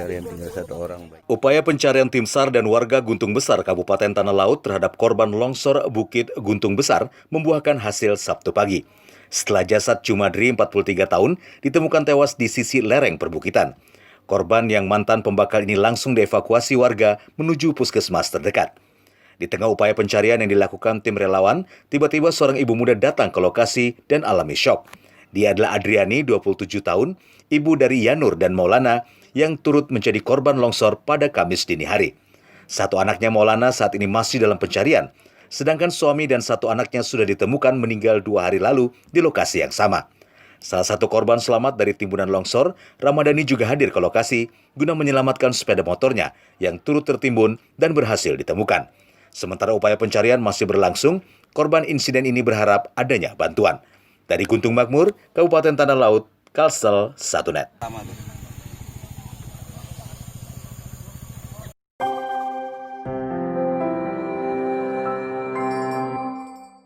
pencarian tinggal satu orang. Upaya pencarian tim SAR dan warga Guntung Besar, Kabupaten Tanah Laut terhadap korban longsor Bukit Guntung Besar membuahkan hasil Sabtu pagi. Setelah jasad Jumadri, 43 tahun, ditemukan tewas di sisi lereng perbukitan. Korban yang mantan pembakar ini langsung dievakuasi warga menuju puskesmas terdekat. Di tengah upaya pencarian yang dilakukan tim relawan, tiba-tiba seorang ibu muda datang ke lokasi dan alami syok. Dia adalah Adriani, 27 tahun, ibu dari Yanur dan Maulana, yang turut menjadi korban longsor pada Kamis dini hari. Satu anaknya Maulana saat ini masih dalam pencarian, sedangkan suami dan satu anaknya sudah ditemukan meninggal 2 hari lalu di lokasi yang sama. Salah satu korban selamat dari timbunan longsor, Ramadhani juga hadir ke lokasi guna menyelamatkan sepeda motornya yang turut tertimbun dan berhasil ditemukan. Sementara upaya pencarian masih berlangsung, korban insiden ini berharap adanya bantuan. Dari Guntung Makmur, Kabupaten Tanah Laut, Kalsel, 1net.